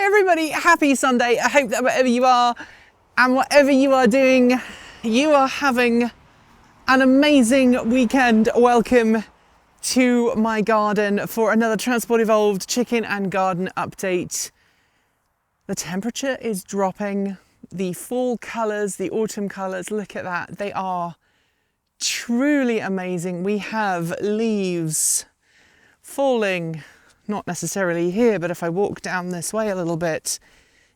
everybody, happy Sunday. I hope that wherever you are and whatever you are doing, you are having an amazing weekend. Welcome to my garden for another Transport Evolved chicken and garden update. The temperature is dropping. The fall colours, the autumn colours, look at that. They are truly amazing. We have leaves falling, not necessarily here, but if I walk down this way a little bit,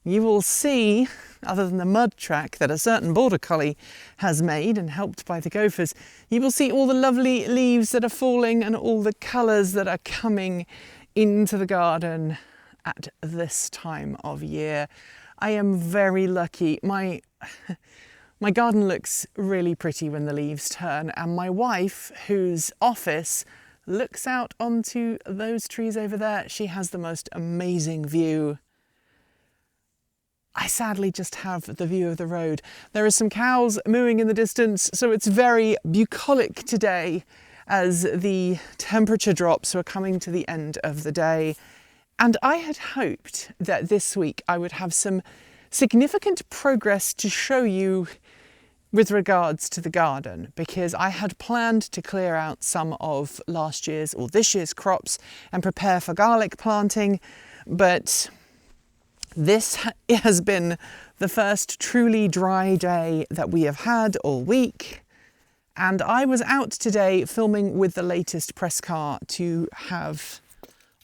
you will see, other than the mud track that a certain border collie has made and helped by the gophers, you will see all the lovely leaves that are falling and all the colours that are coming into the garden at this time of year. I am very lucky. My garden looks really pretty when the leaves turn, and my wife, whose office looks out onto those trees over there, she has the most amazing view. I sadly just have the view of the road. There are some cows mooing in the distance, so it's very bucolic today as the temperature drops. We're coming to the end of the day. And I had hoped that this week I would have some significant progress to show you with regards to the garden, because I had planned to clear out some of last year's or this year's crops and prepare for garlic planting, but this has been the first truly dry day that we have had all week, and I was out today filming with the latest press car to have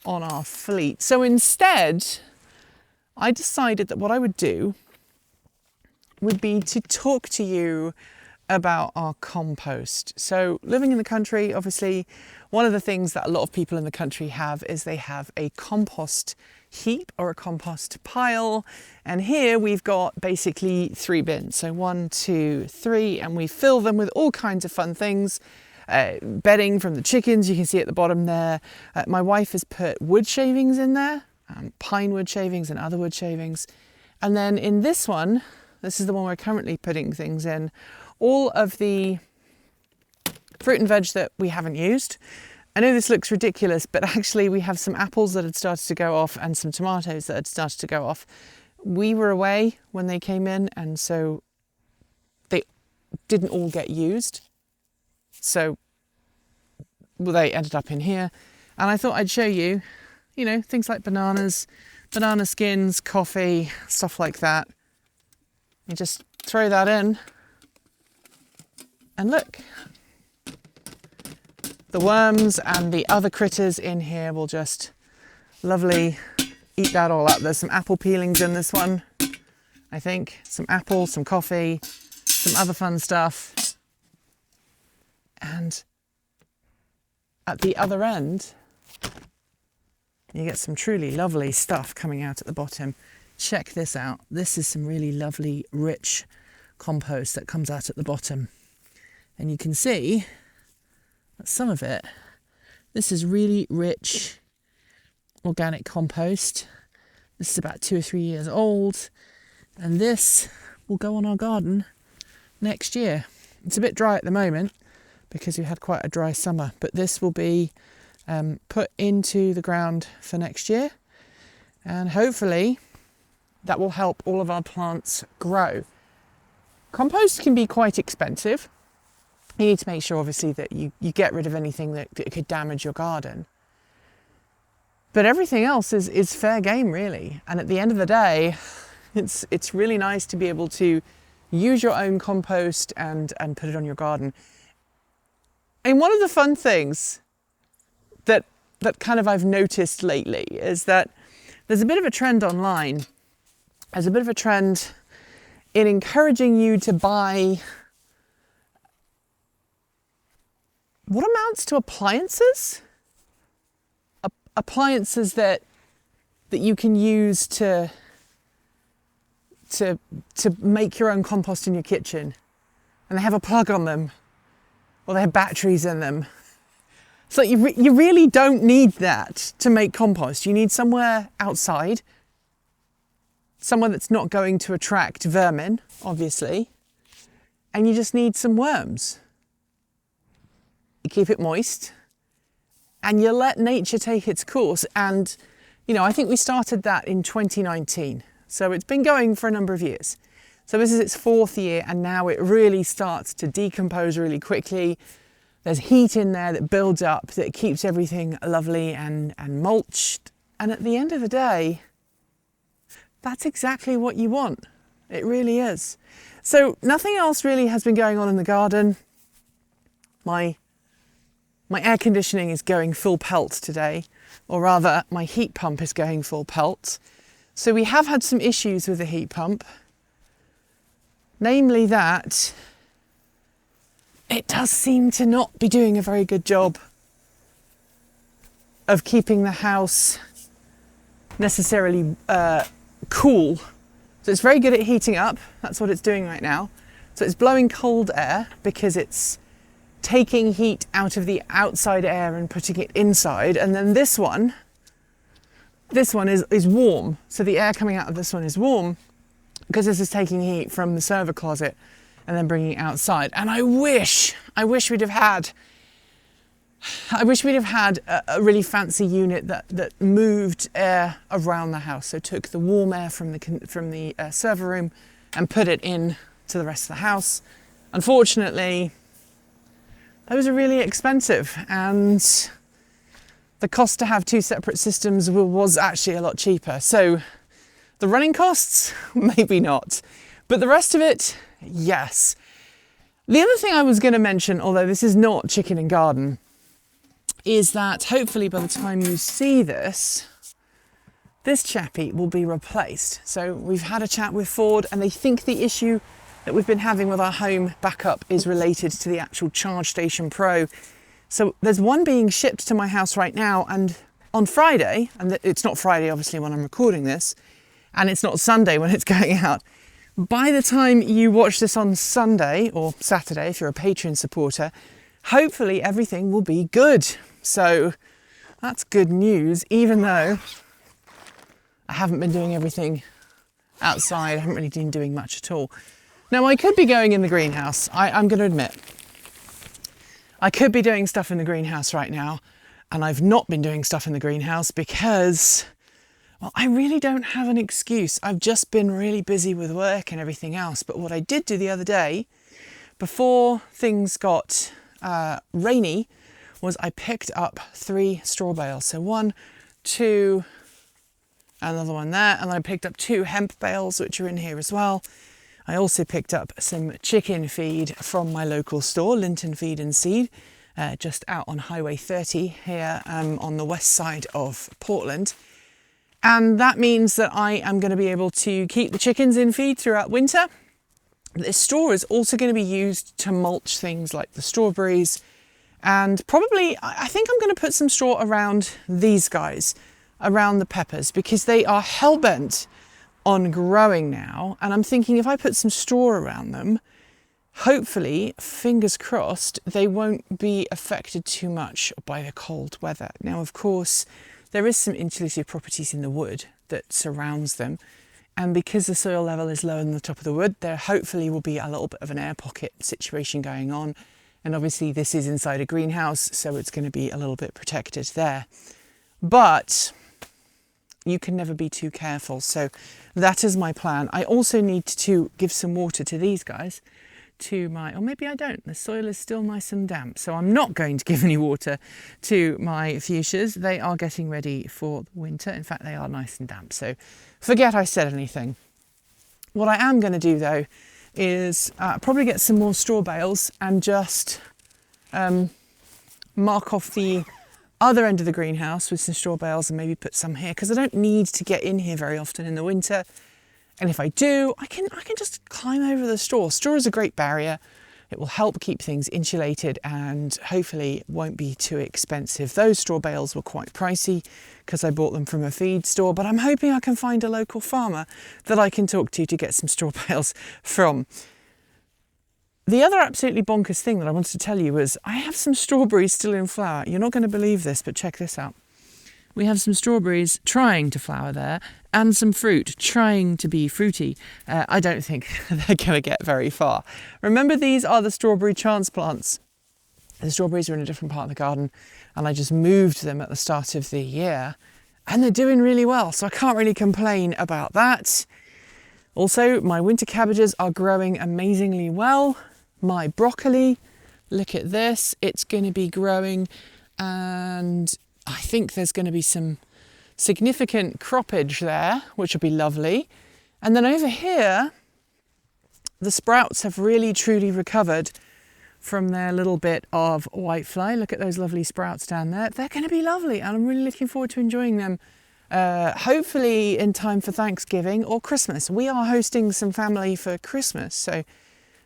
on our fleet. So instead, I decided that what I would do would be to talk to you about our compost. So living in the country, obviously, one of the things that a lot of people in the country have is they have a compost heap or a compost pile. And here we've got basically 3 bins. So 1, 2, 3, and we fill them with all kinds of fun things. Bedding from the chickens, you can see at the bottom there. My wife has put wood shavings in there, pine wood shavings and other wood shavings. And then in this one, this is the one we're currently putting things in, all of the fruit and veg that we haven't used. I know this looks ridiculous, but actually we have some apples that had started to go off and some tomatoes that had started to go off. We were away when they came in, and so they didn't all get used. So they ended up in here. And I thought I'd show you, you know, things like bananas, banana skins, coffee, stuff like that. You just throw that in and look. The worms and the other critters in here will just lovely eat that all up. There's some apple peelings in this one, I think. Some apples, some coffee, some other fun stuff. And at the other end, you get some truly lovely stuff coming out at the bottom. Check this out. This is some really lovely, rich compost that comes out at the bottom. And you can see that some of it, this is really rich organic compost. This is about 2 or 3 years old. And this will go on our garden next year. It's a bit dry at the moment because we had quite a dry summer, but this will be put into the ground for next year. And hopefully that will help all of our plants grow. Compost can be quite expensive. You need to make sure, obviously, that you get rid of anything that could damage your garden. But everything else is fair game, really. And at the end of the day, it's really nice to be able to use your own compost and put it on your garden. And one of the fun things that kind of I've noticed lately is that there's a bit of a trend online. There's a bit of a trend in encouraging you to buy what amounts to appliances? Appliances that you can use to make your own compost in your kitchen. And they have a plug on them, or they have batteries in them. So you really don't need that to make compost. You need somewhere outside, somewhere that's not going to attract vermin, obviously, and you just need some worms. You keep it moist, and you let nature take its course. And I think we started that in 2019. So it's been going for a number of years. So this is its 4th year, and now it really starts to decompose really quickly. There's heat in there that builds up, that keeps everything lovely and mulched. And at the end of the day, that's exactly what you want. It really is. So nothing else really has been going on in the garden. My air conditioning is going full pelt today, or rather my heat pump is going full pelt. So we have had some issues with the heat pump, namely that it does seem to not be doing a very good job of keeping the house necessarily cool. So it's very good at heating up. That's what it's doing right now. So it's blowing cold air because it's taking heat out of the outside air and putting it inside. And then this one is warm. So the air coming out of this one is warm because this is taking heat from the server closet and then bringing it outside. And I wish we'd have had a really fancy unit that moved air around the house. So took the warm air from the server room and put it in to the rest of the house. Unfortunately, those are really expensive, and the cost to have 2 separate systems was actually a lot cheaper. So the running costs, maybe not, but the rest of it, yes. The other thing I was going to mention, although this is not chicken and garden, is that hopefully by the time you see this chappy will be replaced. So we've had a chat with Ford, and they think the issue that we've been having with our home backup is related to the actual Charge Station Pro. So there's one being shipped to my house right now, and on Friday, and it's not Friday obviously when I'm recording this, and it's not Sunday when it's going out. By the time you watch this on Sunday or Saturday, if you're a Patreon supporter, hopefully everything will be good. So that's good news, even though I haven't been doing everything outside. I haven't really been doing much at all. Now, I could be going in the greenhouse. I'm going to admit, I could be doing stuff in the greenhouse right now, and I've not been doing stuff in the greenhouse because, well, I really don't have an excuse. I've just been really busy with work and everything else. But what I did do the other day, before things got rainy, was I picked up 3 straw bales. So 1, 2, another one there, and I picked up 2 hemp bales, which are in here as well. I also picked up some chicken feed from my local store, Linton Feed and Seed, just out on Highway 30 here on the west side of Portland. And that means that I am going to be able to keep the chickens in feed throughout winter. This straw is also going to be used to mulch things like the strawberries, and probably I think I'm going to put some straw around these guys, around the peppers, because they are hell-bent on growing now. And I'm thinking if I put some straw around them, hopefully, fingers crossed, they won't be affected too much by the cold weather. Now, of course, there is some insulative properties in the wood that surrounds them. And because the soil level is low on the top of the wood, there hopefully will be a little bit of an air pocket situation going on. And obviously this is inside a greenhouse, so it's going to be a little bit protected there. But you can never be too careful. So that is my plan. I also need to give some water to these guys, or maybe I don't. The soil is still nice and damp. So I'm not going to give any water to my fuchsias. They are getting ready for the winter. In fact, they are nice and damp. So forget I said anything. What I am going to do though is probably get some more straw bales and just mark off the other end of the greenhouse with some straw bales and maybe put some here, because I don't need to get in here very often in the winter. And if I do, I can just climb over the straw. Straw is a great barrier. It will help keep things insulated and hopefully won't be too expensive. Those straw bales were quite pricey because I bought them from a feed store, but I'm hoping I can find a local farmer that I can talk to get some straw bales from. The other absolutely bonkers thing that I wanted to tell you was I have some strawberries still in flower. You're not going to believe this, but check this out. We have some strawberries trying to flower there and some fruit trying to be fruity. I don't think they're going to get very far. Remember, these are the strawberry transplants. The strawberries are in a different part of the garden and I just moved them at the start of the year. and they're doing really well. So I can't really complain about that. Also, my winter cabbages are growing amazingly well. My broccoli, look at this, it's going to be growing, and I think there's going to be some significant croppage there, which will be lovely. And then over here, the sprouts have really truly recovered from their little bit of whitefly. Look at those lovely sprouts down there. They're going to be lovely, and I'm really looking forward to enjoying them. Hopefully in time for Thanksgiving or Christmas. We are hosting some family for Christmas, so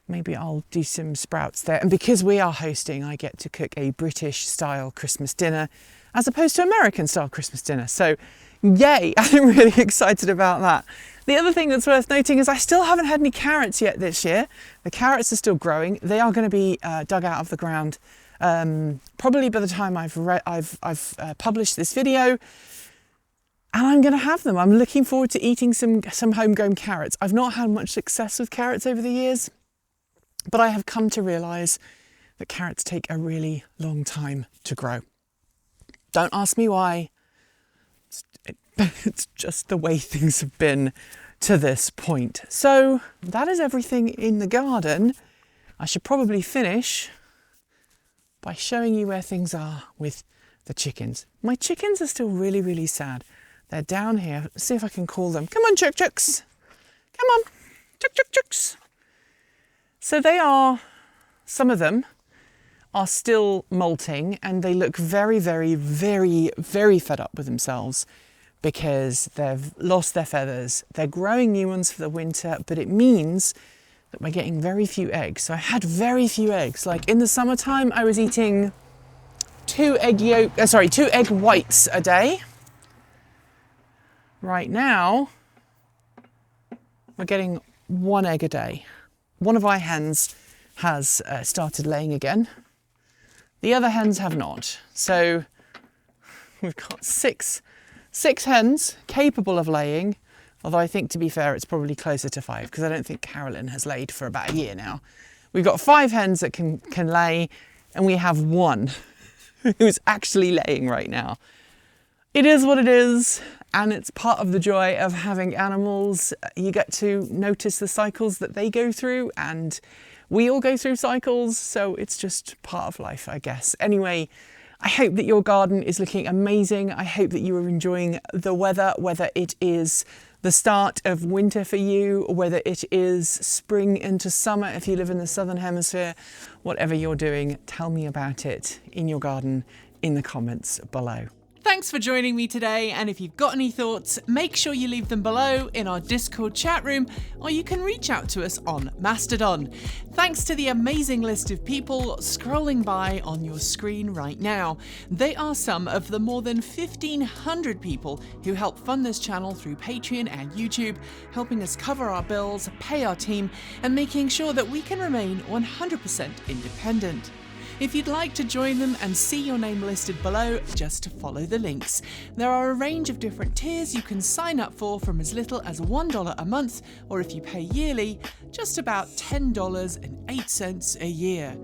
maybe I'll do some sprouts there. And because we are hosting, I get to cook a British style Christmas dinner as opposed to American style Christmas dinner. So yay, I'm really excited about that. The other thing that's worth noting is I still haven't had any carrots yet this year. The carrots are still growing. They are going to be dug out of the ground probably by the time I've published this video. And I'm going to have them. I'm looking forward to eating some homegrown carrots. I've not had much success with carrots over the years, but I have come to realise that carrots take a really long time to grow. Don't ask me why. It's just the way things have been to this point. So that is everything in the garden. I should probably finish by showing you where things are with the chickens. My chickens are still really, really sad. They're down here. Let's see if I can call them. Come on, chooks. Come on, chooks. So they are, some of them are still molting, and they look very, very, very, very fed up with themselves because they've lost their feathers. They're growing new ones for the winter, but it means that we're getting very few eggs. So I had very few eggs. Like in the summertime, I was eating 2 egg whites a day. Right now, we're getting 1 egg a day. One of our hens has started laying again. The other hens have not. So we've got six hens capable of laying, although I think, to be fair, it's probably closer to 5 because I don't think Carolyn has laid for about a year now. We've got 5 hens that can lay, and we have 1 who's actually laying right now. It is what it is, and it's part of the joy of having animals. You get to notice the cycles that they go through, and we all go through cycles, so it's just part of life, I guess. Anyway, I hope that your garden is looking amazing. I hope that you are enjoying the weather, whether it is the start of winter for you, or whether it is spring into summer if you live in the Southern Hemisphere. Whatever you're doing, tell me about it in your garden in the comments below. Thanks for joining me today, and if you've got any thoughts, make sure you leave them below in our Discord chat room, or you can reach out to us on Mastodon. Thanks to the amazing list of people scrolling by on your screen right now. They are some of the more than 1,500 people who help fund this channel through Patreon and YouTube, helping us cover our bills, pay our team, and making sure that we can remain 100% independent. If you'd like to join them and see your name listed below, just follow the links. There are a range of different tiers you can sign up for from as little as $1 a month, or if you pay yearly, just about $10.08 a year.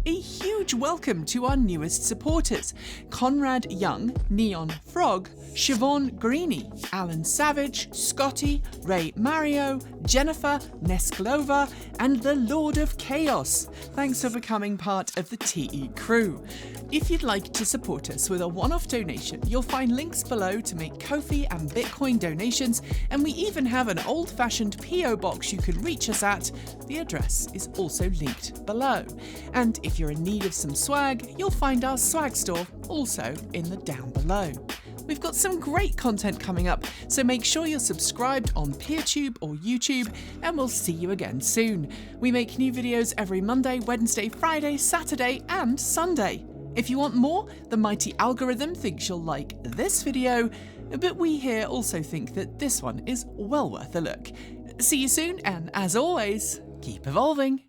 A huge welcome to our newest supporters: Conrad Young, Neon Frog, Siobhan Greeny, Alan Savage, Scotty, Ray Mario, Jennifer, Nesklova, and the Lord of Chaos. Thanks for becoming part of the TE crew. If you'd like to support us with a one-off donation, you'll find links below to make Ko-fi and Bitcoin donations, and we even have an old-fashioned PO box you can reach us at. The address is also linked below. And if you're in need of some swag, you'll find our swag store also in the down below. We've got some great content coming up, so make sure you're subscribed on PeerTube or YouTube, and we'll see you again soon. We make new videos every Monday, Wednesday, Friday, Saturday, and Sunday. If you want more, the mighty algorithm thinks you'll like this video, but we here also think that this one is well worth a look. See you soon, and as always, keep evolving.